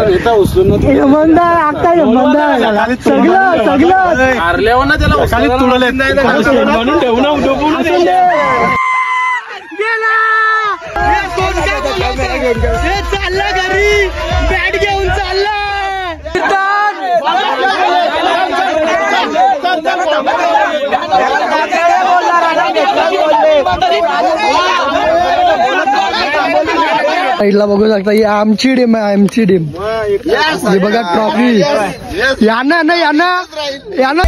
नेता उचलून सगळं सगळं हारल्यावर ना त्याला खाली तुडले म्हणून ठेवून उठवून चालला घरी बॅट घेऊन चालला साईडला बघू शकता ही आमची टीम आहे आमची टीम हे बघा ट्रॉफी याना ना याना याना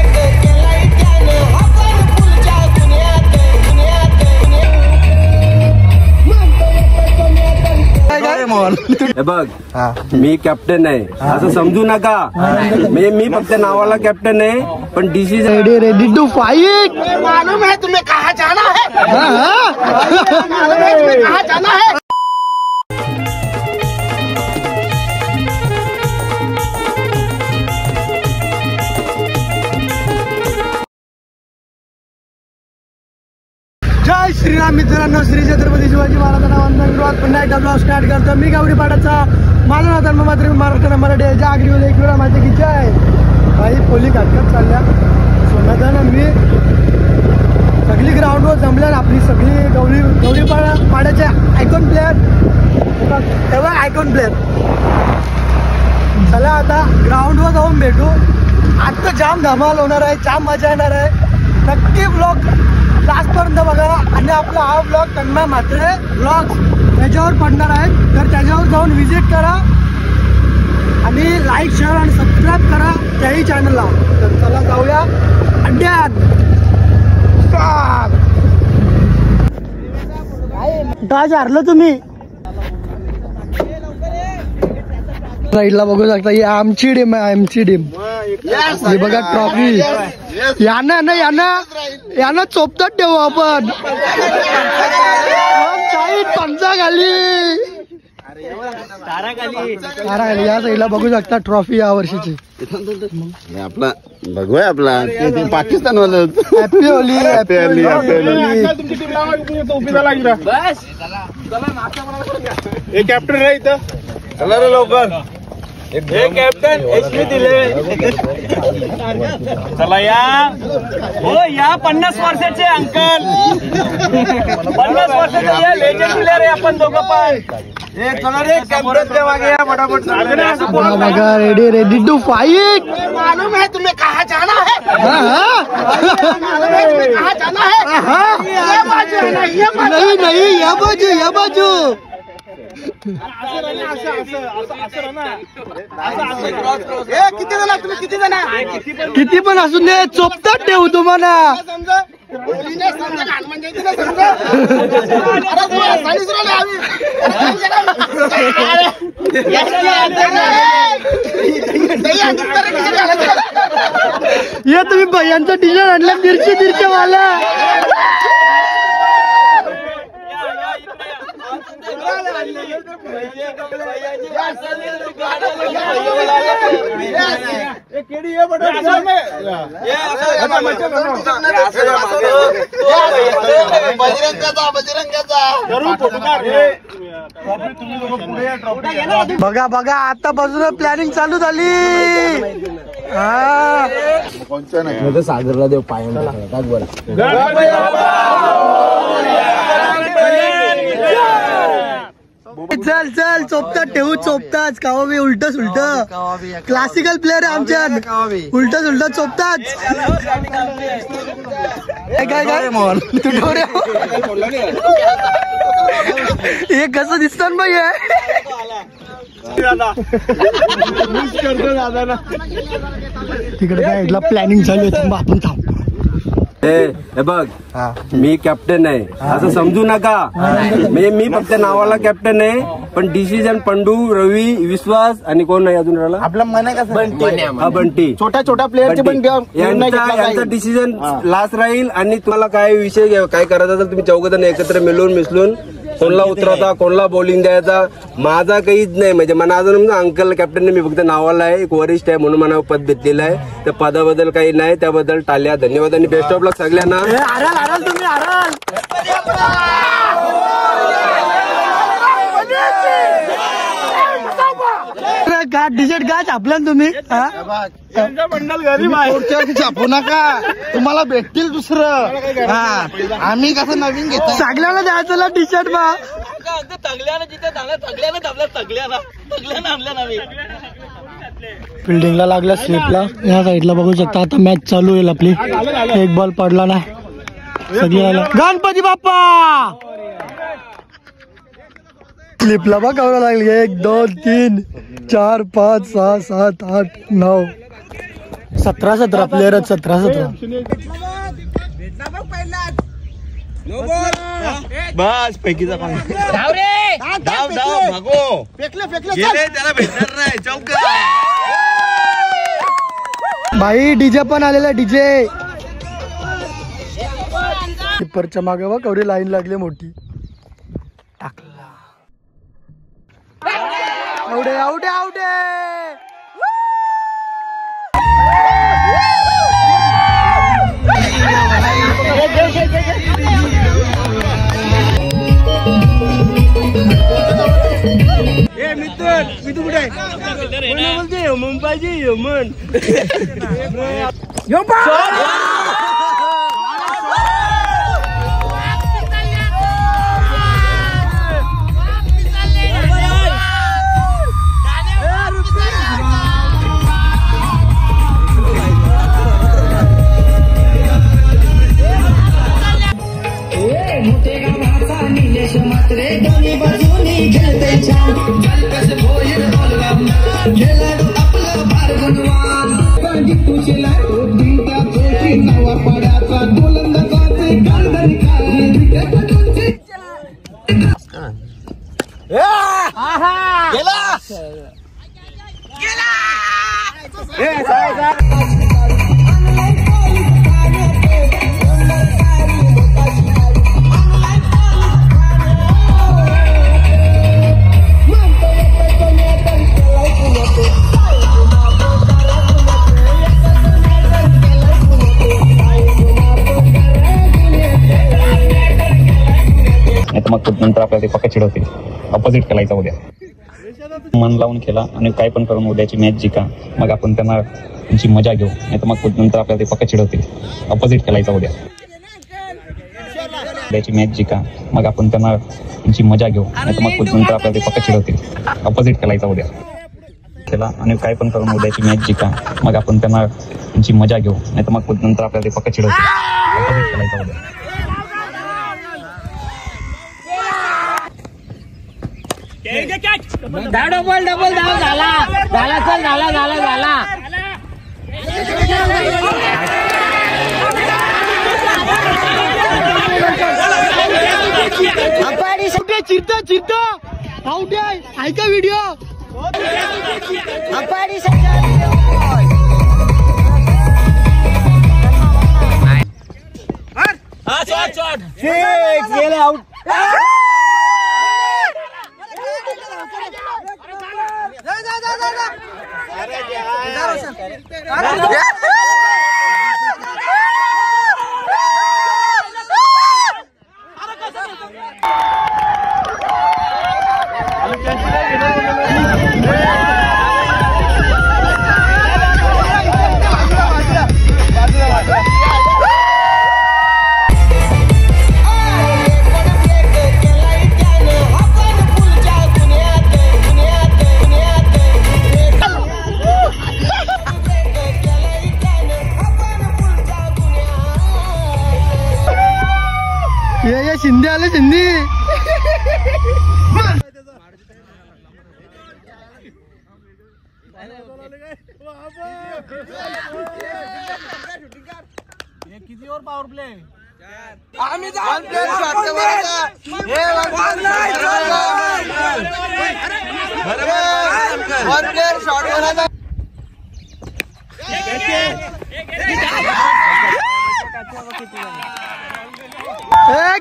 बघ मी कॅप्टन आहे असं समजू नका मी फक्त नावाला कॅप्टन आहे पण डिसिजन रेडी टू फाइट मालूम है तुम्हें कहाँ जाना है मालूम है तुम्हें कहाँ जाना है जय श्रीराम मित्रांनो श्री छत्रपती शिवाजी महाराजांना वंदन सुरुवात पुन्हा एकदा ब्लॉग स्टार्ट करतो मी गावडी पाटाचा माझं नाव धर्म मात्र महाराष्ट्र मराठी आहे ज्या आगरीवर एक वेळा माझ्या की जय काही पोली काटकत चालल्या सोनादाना मी सगळी ग्राउंडवर जमल्या आपली सगळी गवडी पाड्याचे आयकॉन प्लेअर तेव्हा आयकॉन प्लेअर चला आता ग्राउंडवर जाऊन भेटू आता जाम धमाल होणार आहे जाम मजा येणार आहे नक्की ब्लॉग लास्ट पर्यंत बघा आणि आपला हा ब्लॉग त्यांना मात्र ब्लॉग त्याच्यावर पडणार आहेत तर त्याच्यावर जाऊन व्हिजिट करा आणि लाईक शेअर आणि सबस्क्राईब करा त्याही चॅनलला तर चला जाऊया अड्ड्यात आज हारलं तुम्ही साईडला बघू शकता ही आमची टीम आहे आमची टीम हे बघा ट्रॉफी याना ना याना चोपतात ठेवू आपण पंचा खाली या साईडला बघू शकता ट्रॉफी या वर्षीची आपला बघूया आपला पाकिस्तान वाला happy Holi happy Holi captain रे इथं चला रे लवकर कॅप्टन एसपी दिले चला या हो या 50 वर्षाचे अंकल 50 वर्षाचे लेजेंड प्लेअर आहे आपण दोघं पण चला रे कॅप्टन के मागे या फटाफट बघा रेडी टू फाइट मालूम है तुम्हें कहाँ जाना है मालूम है तुम्हें कहाँ जाना है ये बाजू है ना ये नहीं नहीं या बाजू किती पण असून दे चोपतात ठेवू तुम्हाला ये तुम्ही भैयांचा टी शर्ट आणला मिरची वाला बघा बघा आतापासून प्लॅनिंग चालू झाली सागरला देव पाय चल चल चोपतात ठेवू चोपताच कावा बी उलट सुलट क्लासिकल प्लेअर आहे आमच्या उलट सुलट चोपताच काय तू ठेवरे हे कसं दिसत बाई तिकडे काय प्लॅनिंग चालू आहे आपण थांब हे बघ मी कॅप्टन आहे असं समजू नका मी फक्त नावाला कॅप्टन आहे पण डिसिजन पंडू रवी विश्वास आणि कोण नाही अजून राहिला आपला मन आहे का बंटी छोटा प्लेअरचे पण यांचा डिसिजन लास्ट राहील आणि तुम्हाला काय विषय काय करायचा असेल तुम्ही चौघजण एकत्र मिळून कोणला उतरायचा कोणला बॉलिंग द्यायचा माझा काहीच नाही. म्हणजे मला अजून अंकल कॅप्टन मी फक्त नावाला आहे एक वरिष्ठ आहे म्हणून मला पद भेटलेलं आहे. त्या पदाबद्दल काही नाही त्याबद्दल टाळ्या धन्यवाद आणि बेस्ट ऑफ लक सगळ्यांना. डिशर्ट का छापला तुम्ही मंडल गरीब आहे छापू नका तुम्हाला भेटतील दुसरं. आम्ही कसं नवीन घेतो सगळ्याला द्यायचं टी शर्ट बा फिल्डिंगला लागला स्लिपला या साईडला बघू शकता. आता मॅच चालू होईल आपली. एक बॉल पडला नाही सगळी आला गणपती बाप्पा स्लिपला बघ कवरा लागली 1 2 3 4 5 6 7 8 9 17 प्लेयर आहेत 17 बस पैकीचा भागो त्याला भेटणार नाही चौका. भाई डीजे पण आलेला डीजे किपरच्या मागे बघ कवरी लाईन लागली मोठी. आउट आउट आउट मी तू कुठे बोलते मुंबईची मन मग नंतर आपल्याला ते पक्का चिडवतील. अपोजिट खेळायचा उद्या मन लावून खेळा आणि काय पण करून उद्याची मॅच जिंका. मग आपण त्यांची मजा घेऊ. नाही तर मग नंतर आपल्याला ते पक्का चिडवतील. अपोजिट खेळायचा उद्याची मॅच जिंका. मग आपण त्यांची मजा घेऊ. नाही तर मग नंतर आपल्याला ते पक्का चिडवतील. अपोजिट खेळायचा उद्या खेळा आणि काय पण करून उद्याची मॅच जिंका. मग आपण त्यांची मजा घेऊ. नाही तर मग नंतर आपल्याला ते पक्का चिडवतील. अपोजिट खेळायचा उद्या. डबल डबल धाव झाला झाला चल झाला झाला झाला चिरता चिरता आउट आहे ऐका व्हिडिओ गेले आउट. ये शिंदे आले शिंदे किती ओव्हर पॉवर प्ले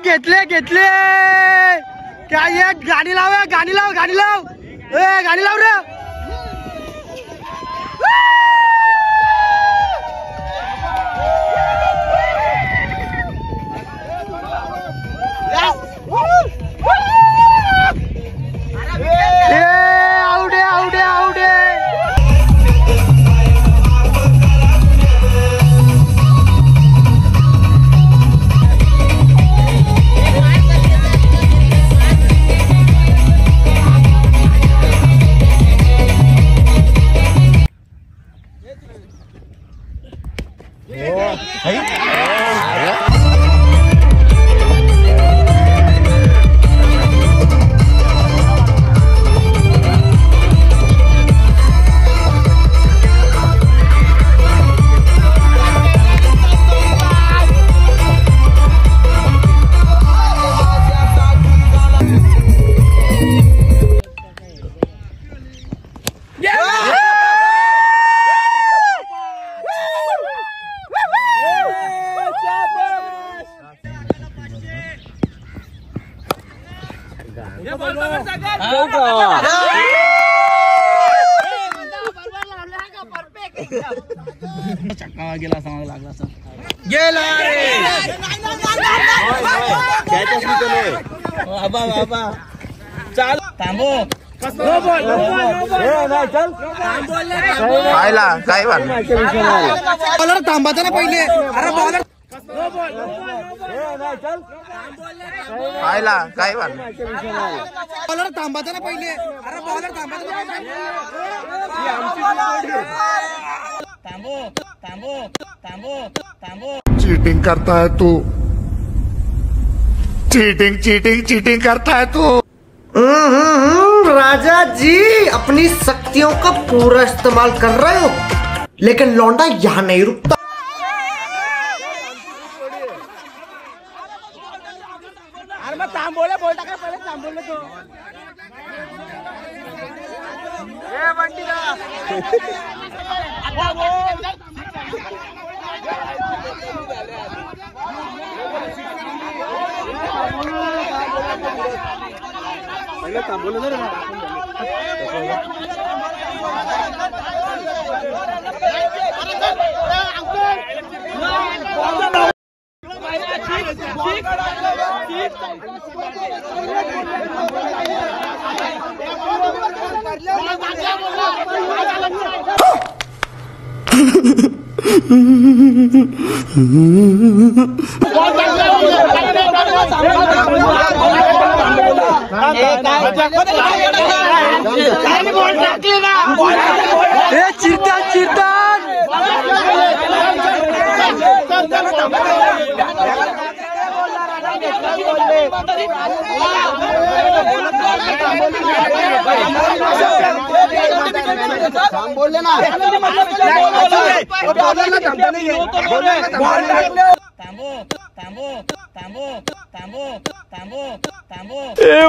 घेतले घेतले क्या ये गाडी लाव, गाडी लाव, गाडी लाव, ए गाडी लाव रे. चक्का गेला सांगायला लागला असं गेला बाबा चाल थांबो पाहिला काय बॉलर थांबायचं ना पहिले. अरे बॉलर पाहिला काय बॉलर थांबायचं ना पहिले. अरे बॉलर थांबायचं थांबो थांबो थांबो थांबो. चीटिंग करता है तू, चीटिंग चीटिंग चीटिंग करता है तू. राजा जी अपनी शक्तियों का पूरा इस्तेमाल कर रहे हो, लेकिन लौंडा यहाँ नहीं रुकता. अरे मग थांबवले बोलता का पहिले थांबवले तो ए बंटी बोलले ना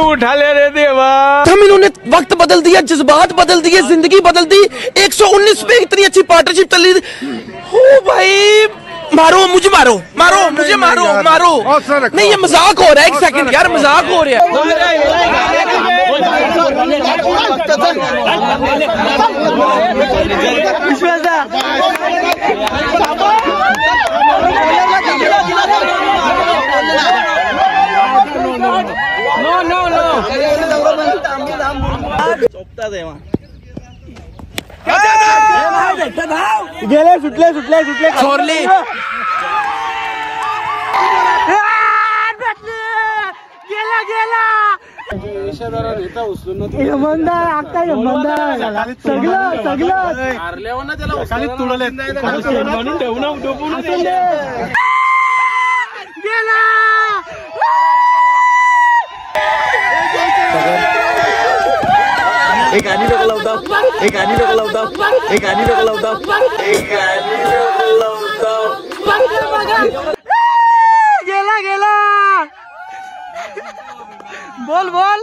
उठा ले रे देवा. हम इन्होंने वक्त बदल दिया, जज्बात बदल दिए, जिंदगी बदल दी. 119 पे इतनी अच्छी पार्टनरशिप चली. ओ भाई मारो मुझे, मारो मारो मुझे, मारो मारो. नहीं ये मजाक हो रहा है. एक सेकंड यार, मजाक हो रहा गेले सुटले सुटले सुटले छोरली. गेला गेला मंदार आता सगळं सगळं म्हणून ठेवू ना डोबून गेला. एक गाणी डोकं लावता, एक गाणी डोकं लावता, एक गाणी डोकं लावता, एक गाणी डोकं लावता. गेला गेला. बोल बोल.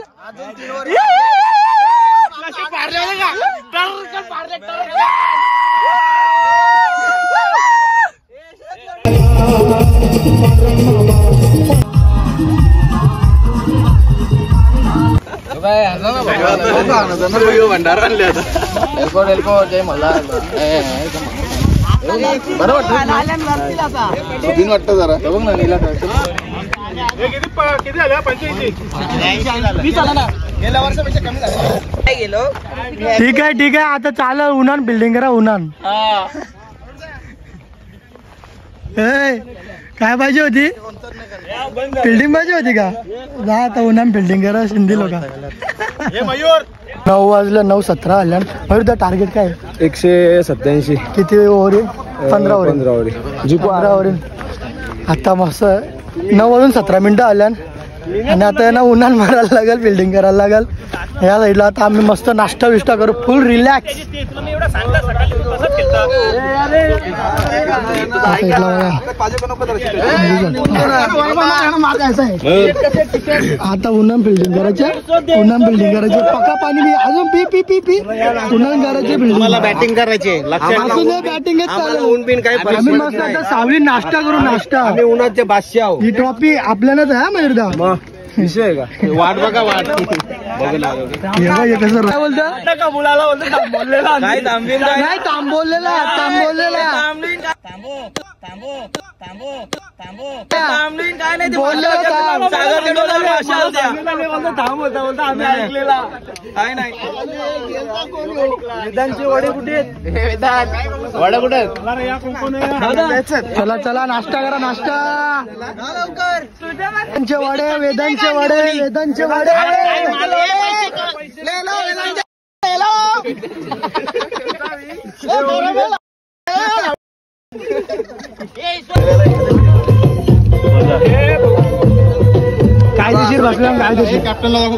भंडारा आणले आता बरं वाटतं जरा बघ ना नीला किती झालं 85 गेल्या वर्षापेक्षा कमी झालं ठीक आहे आता चाल उन्हान बिल्डिंग करा उन्हान काय पाहिजे होती बिल्डिंग पाहिजे होती का जा आता उन्हान बिल्डिंग करा शिंदे लोक 9 वाजलं 9:17 आल्या मयूर टार्गेट काय 187 किती ओव्हर 15 ओव्हर जिंकू 15 ओव्हर आता मस्त 9:17 आल्या आणि आता ना उन्हान मारायला लागेल बिल्डिंग करायला लागेल या साईडला आता आम्ही मस्त नाश्ता विष्टा करू फुल रिलॅक्स आता उन्हान बिल्डिंग करायचे पक्का पाणी मी अजून पी पी पी पी उन्हान करायचे बिल्डिंग बॅटिंग करायची बॅटिंगच आम्ही मस्त आता सावली नाश्ता करू नाश्ता उन्हाचे बादशाह आहो. ही ट्रॉफी आपल्यालाच आहे मयूरदा विषय आहे का वाट बघा वाट कसं काय बोलतो नाही थांबवलेला चला नाश्ता करा नाश्ता वेदांचे वडे कायदेशीर बसला कायदेशीर कॅप्टनला दाखवू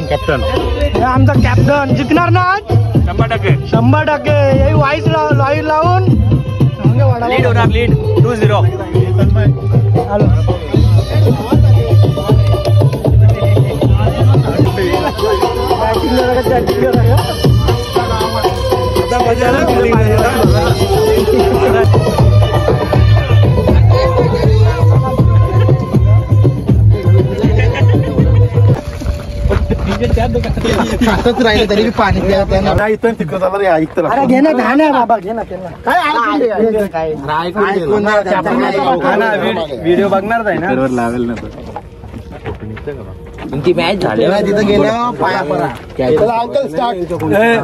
कॅप्टन हे आमचा कॅप्टन जिंकणार ना आज 100% हे वाईस लावून लीड होणार लीड 2-0 हॅलो राहिले तरी पाणी घे ना बाबा घे ना काय व्हिडिओ बघणार नाही ना लावेल ना ती मॅच झाली तिथं गेलं पाया पडा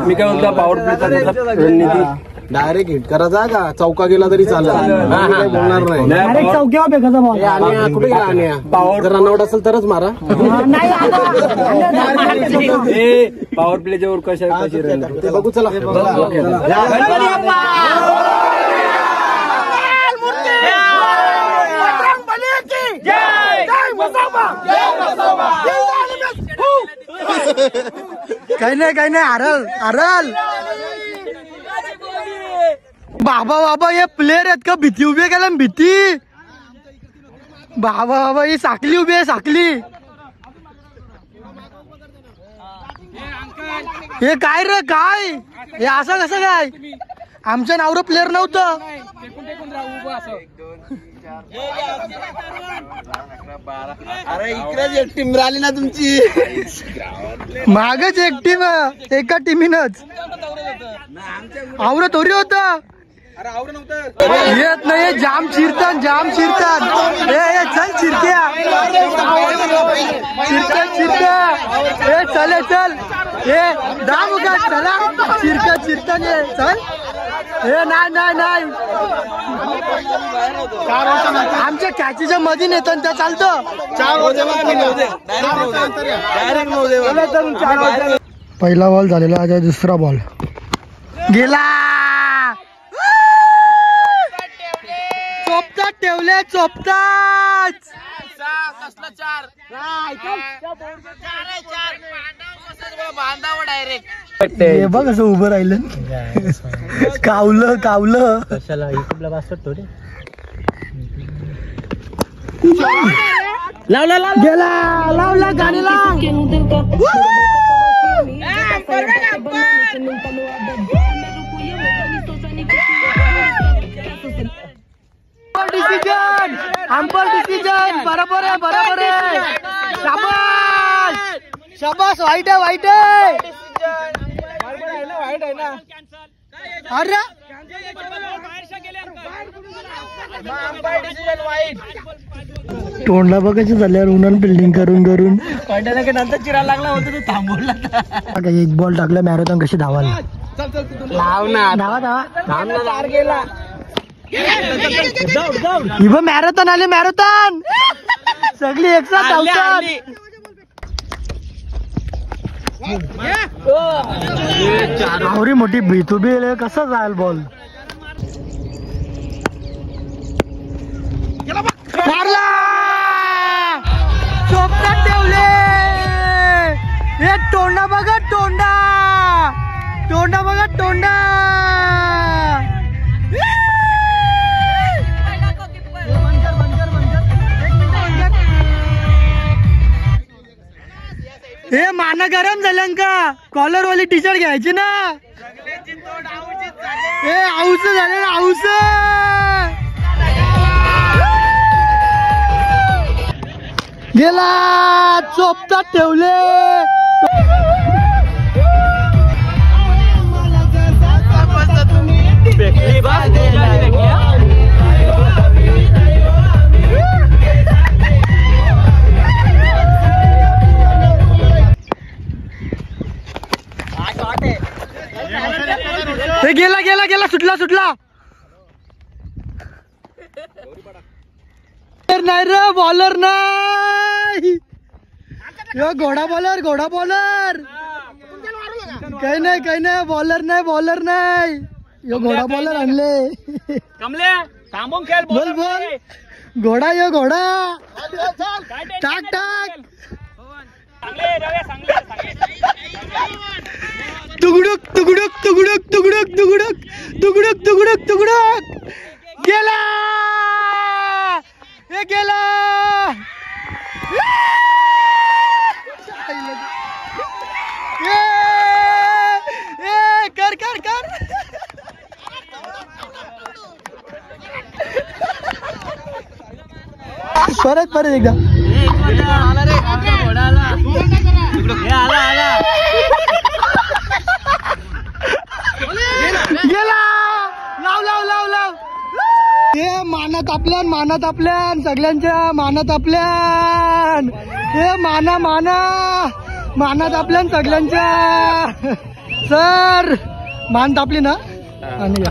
मी काय म्हणतो पॉवर प्लेचा रणनीती डायरेक्ट हिट करायचा का चौका गेला तरी चालेल बोलणार नाही चौक्यावर बेकाचा बॉल कुठे गेला आणि पॉवर रनआउट असेल तरच मारा पॉवर प्लेच्या वर कशी रन ते बघू चला काही नाही हरल बाबा हे प्लेयर आहेत का भीती उभी केला भीती बाबा ही साखली उभी आहे साखली हे काय रे काय हे असं कसं काय आमच्या नावरं प्लेयर नव्हतं अरे इकडेच एक टीम राहिली ना तुमची मागच एक टीम एका टीमीनच आवरत थोडी होत येत नाही जाम चिरतान हे चल चिरत्या हे चल हे दाम का चला चिरतान ये चल हे नाही आमच्या कॅचीच्या मध्ये नेतात त्या चालतं 4 पहिला बॉल झालेला आता दुसरा बॉल गेला चोपतात ठेवले चोपतात हे बघ असं उभं राहिलं कावलं कशाला युट्यूबला वाचतो रे लावला गाडीला अंपर डिसिजन बरोबर आहे शाबास शाबास वाईट आहे वाईट आहे अरे तोंडला बघायचं झाल्यावर उन्हान फिल्डिंग करून करून नंतर चिरा लागला होता तो थांबवला एक बॉल टाकला मॅरेथॉन कशी धावायला लाव ना धावा धावा चार गेला मॅरेथॉन आले मॅरेथॉन सगळी एकसाथ धावतात आवरी मोठी भीतू बी कसा जायल बॉल मारला चोपटात ठेवले हे तोंडा बघा तोंडा तोंडा बघा तोंडा हे माना गरम झालं का कॉलर वाली टी शर्ट घ्यायची ना हे आऊस झालं आऊस गेला चोपटात ठेवले गेला गेला गेला सुटला सुटला नाही रे बॉलर नाही घोडा बॉलर काही नाही बॉलर नाही यो घोडा बॉलर आणले कमले थांबून खेळ बोल बोल घोडा यो घोडा टाक टाक तुगडुक तुगडुक तुगडुक तुगडुक तुगडुक तुगडुक तुगडुक तुगडुक गेला हे गेला कर कर कर परत एकदा गेला लाव लाव लाव लाव हे मानत आपल्यान सगळ्यांच्या मानत आपल्यान हे मानत आपल्यान सगळ्यांच्या सर मान तापली ना आणि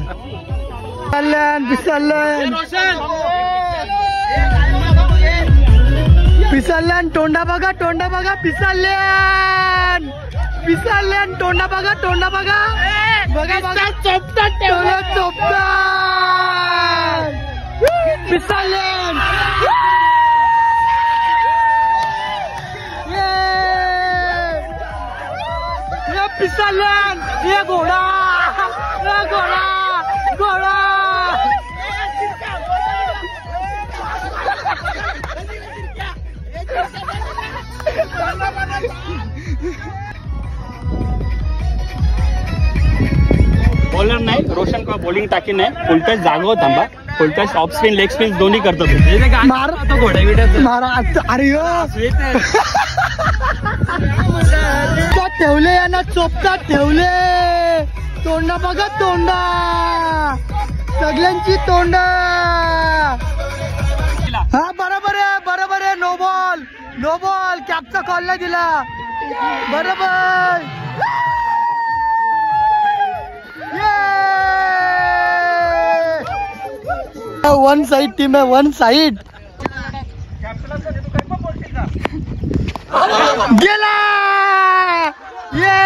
पिसाल्यान तोंडा बघा पिसाल्यान तोंडा बघा बघा चोपटात ठेवलं चोपटात पिसाल्यान पिसाल्यान हे घोडा बॉलर नाही रोशन का बॉलिंग टाकी नाही फुलटच जागो थांबा फुलटच ऑफ स्पिन लेग स्पिन दोन्ही करतो अरे ठेवले यांना चोपटात ठेवले तोंडा बघा सगळ्यांची तोंडा हा बरोबर आहे नो बॉल कॅपचा कॉल नाही दिला बरोबर वन साइड टीम है वन साइड गेला ये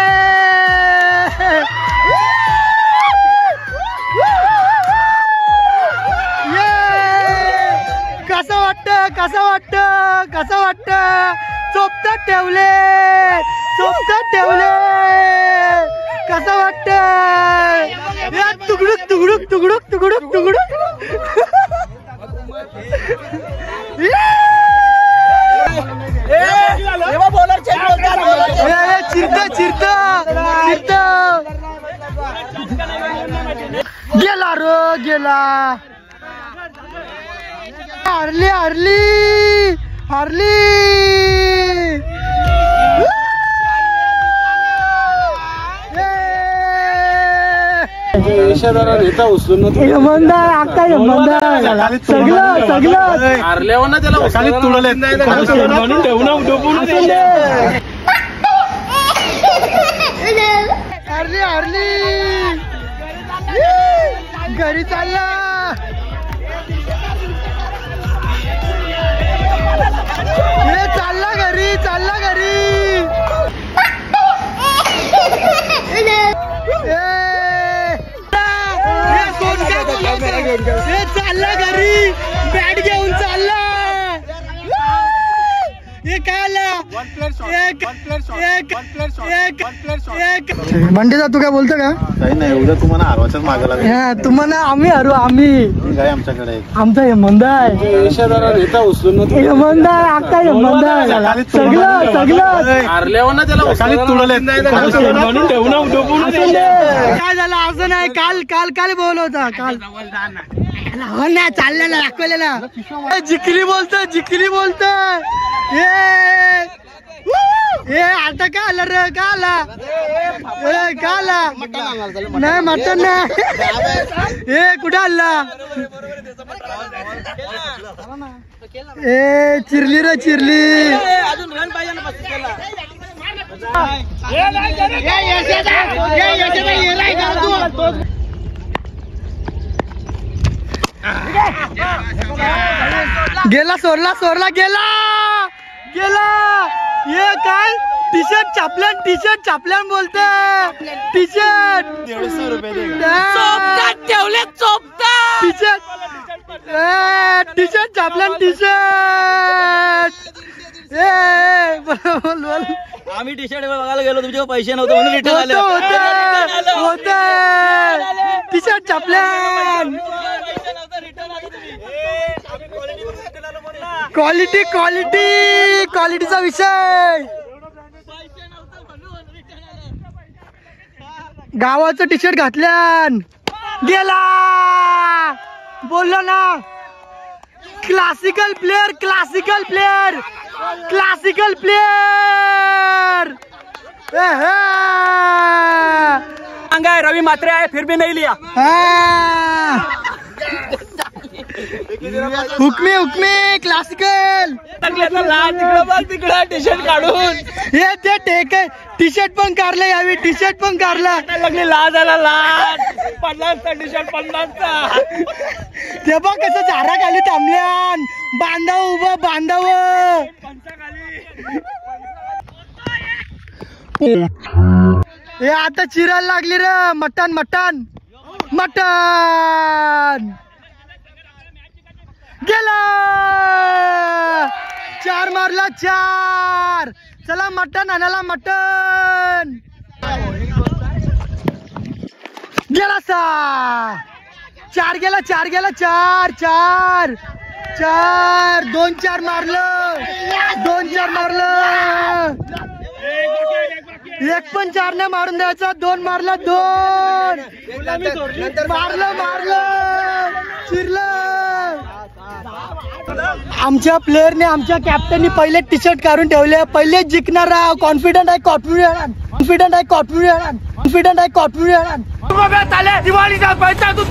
कसं वाटत चोपटात ठेवले कसं वाटत तुगडुक चिरता गेला हरली यमनदार आका यमनदार सगळं सगळं हारल्यावर ना त्याला खाली तुडले म्हणून ठेवू ना डोबून हरली हरली घरी चालला चालला घरी चालला घरी चालला घरी बॅट घेऊन चालला मंडीचा तू काय बोलतो का काही नाही उद्या तुम्हाला हरवाच्याच मागे लागेल तुम्हाला आम्ही हरू आम्ही काय आमच्याकडे आमचा यमनदार यमनदार आका यमनदार सगळं सगळं हारल्यावर ना त्याला खाली तुडले म्हणून ठेवू ना डोबून काय झालं असं नाही काल काल काल बोल होता काल हो ना चाललेला दाखवलेला जिकली बोलतो ए आता का आला रे का आला का आला नाही मटन नाही ए कुठं आला ए चिरली रे चिरली अजून रन पाहिजे ना गेला सोरला गेला ये काय टी शर्ट छापल्यान बोलते टी शर्ट 150 रुपये ठेवले टी शर्ट छापल्यान टी शर्ट बोल आम्ही टी शर्ट बघायला गेलो तुमच्याकडे पैसे नव्हते म्हणून रिटर्न आले होते टी शर्ट छापल्यान क्वालिटीचा विषय गावाचं टी शर्ट घातल्यान गेला बोललो ना क्लासिकल प्लेयर है रवि मात्रे आए फिर भी नहीं लिया हुकमे क्लासिकल तिकडे टी शर्ट काढून हे ते टेक टी शर्ट पण काढलं यावी टी शर्ट पण काढला लागली लाज आला लाज 50चा टी शर्ट 50चा ते बघ कसं झाडा खाली थांबल्यान बांधाव हे आता चिरायला लागली रे मटन गेला 4 मारला 4 चला मटन आणायला मटन गेला 4 गेला 4 2-4 मारलं 2-4 मारलं एक पण 4 नाही मारून द्यायचा 2 मारला 2 मारलं चिरलं आमच्या प्लेयरने आमच्या कॅप्टननी पहिले टी शर्ट काढून ठेवले पहिले जिंकणार कॉन्फिडंट आहे दिवाळीचा पैसा तू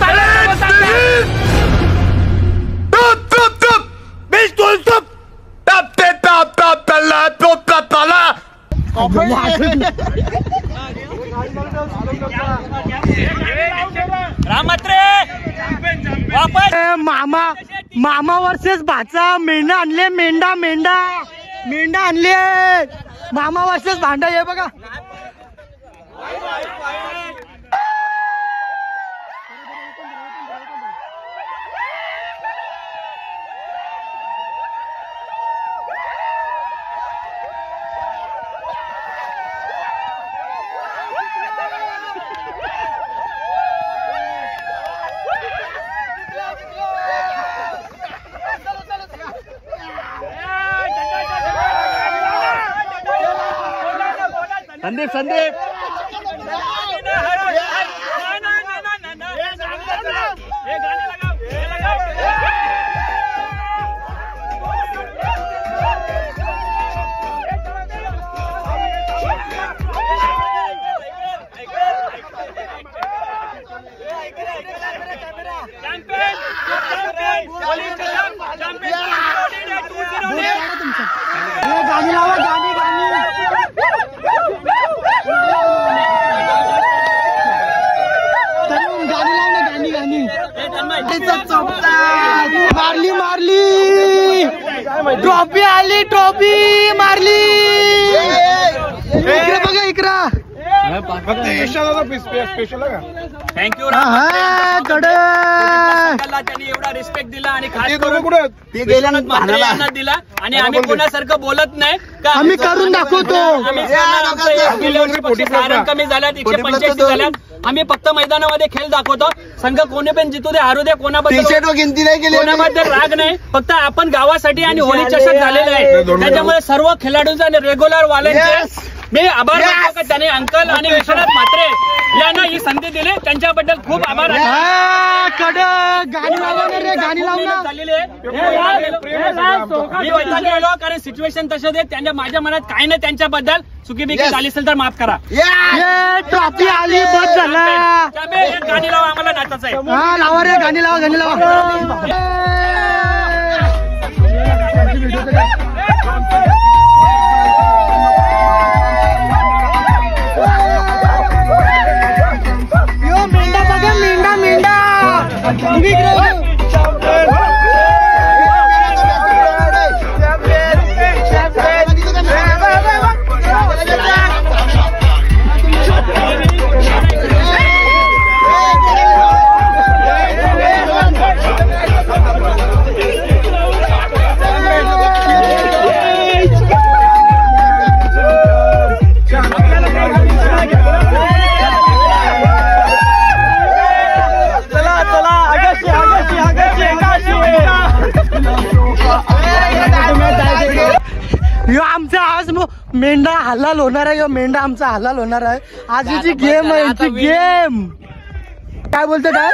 मामा वर्सेस भाचा मेंढा आणले मेंढा आणले मामा वर्सेस भांडा हे बघा संदीप गाणी लावा, गाणी गाणी गाणी लाव ना, गाणी गाणी मारली मारली ट्रॉफी आली, ट्रॉफी मारली. इकडे बघा, इकडं थँक्यू. त्यांनी एवढा रिस्पेक्ट दिला आणि खास दिला आणि आम्ही कोणासारखं बोलत नाही का, आम्ही करून दाखवतो. कमी झाल्यात, 185 झाल्यात. आम्ही फक्त मैदानामध्ये खेळ दाखवतो. संघ कोणी पण जितू दे, हारू दे, कोणाबद्दल राग नाही. फक्त आपण गावासाठी आणि होळी चषक झालेला आहे. त्याच्यामुळे सर्व खेळाडूंचा आणि रेग्युलर वाल्यांचे मी आभार मानतो का त्याने अंकल आणि विश्वनाथ म्हात्रे यांना ही संधी दिली. त्यांच्याबद्दल खूप आभार. गाणी लावा रे, गाणी लावून झालेली आहे. मी वैताग गेलो कारण सिच्युएशन तसं दे. त्यांच्या माझ्या मनात काही नाही त्यांच्याबद्दल चुकीबिकी झाली असेल तर माफ करा. ट्रॉफी आली, बस झाला. गाणी लावा, आम्हाला नाचायचं आहे. हा लावा रे, गाणी लावा, गाणी लावा. मेंढा बघा, मेंढा मेंढा आमचा आज मेंढा हलाल होणार आहे. मेंढा आमचा हलाल होणार आहे. आज हिची गेम आहे, हिची गेम. काय बोलतो, काय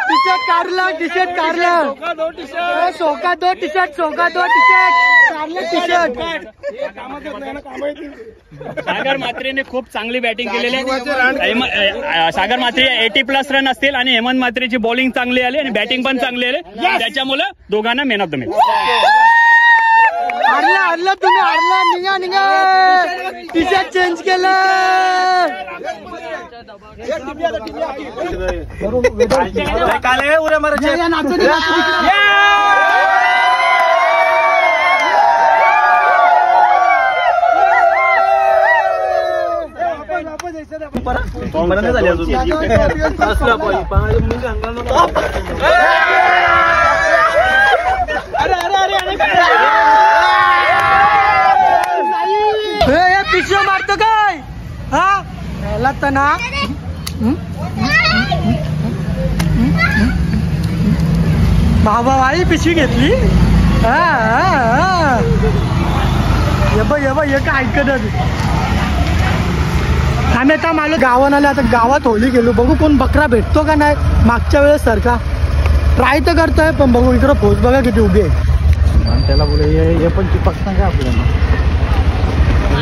टी शर्ट काढला, टी शर्ट काढला, सोका दो टी शर्ट, सोका दो टी शर्ट काढलं, टी शर्ट. सागर म्हात्रेने खूप चांगली बॅटिंग केलेली आहे. सागर म्हात्रे 80+ रन असतील आणि हेमंत म्हात्रेची बॉलिंग चांगली आली आणि बॅटिंग पण चांगली आली. त्याच्यामुळे दोघांना मॅन ऑफ द मॅच. हरला तुम्ही, हरला. निघा निघा, टी शर्ट चेंज केलं. उड्या मारायच्या, नाचत पिशवी मारतो काय? हा याला तर ना भाई पिशवी घेतली. ये काय ऐकत आम्ही आता मला गावात आले. आता गावात होली गेलो, बघू कोण बकरा भेटतो का नाही. मागच्या वेळेस सारखा ट्राय तर करतोय, पण बघू इकडं फौज बघा किती उभी आहे. त्याला बोले हे पण चिपक ना का आपल्याला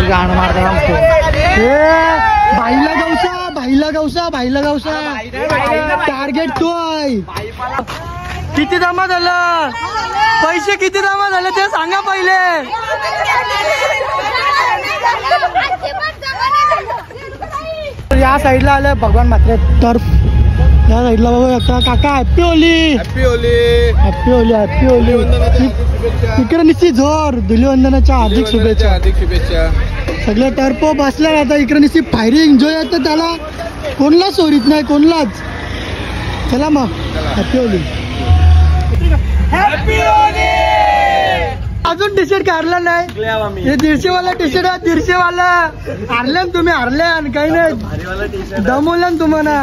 गाणं मारता. भाईला गावसा, भाईला गावसा, भाईला गावसा. टार्गेट तो आहे. किती जमा झालं, पैसे किती जमा झाले ते सांगा पहिले. या साईडला आलं भगवान म्हात्रे टर्फ. या साईडला बघा काका, happy Holi, happy Holi, happy Holi, happy Holy. इकडे निश्चित जोर धुलीवंदनाच्या हार्दिक शुभेच्छा, हार्दिक शुभेच्छा. सगळे टर्फ बसल्या. आता इकडे निश्चित फायरिंग एन्जॉय येतं, त्याला कोणलाच सोडित नाही, कोणलाच. चला मग, हॅपी होली, हॅपी होली. अजून टी शर्ट काढला नाही. हे 150 वाला टी शर्ट आहे, 150 वाला. हारले तुम्ही, हारले आणि काही नाही, दमवलं तुम्हाला.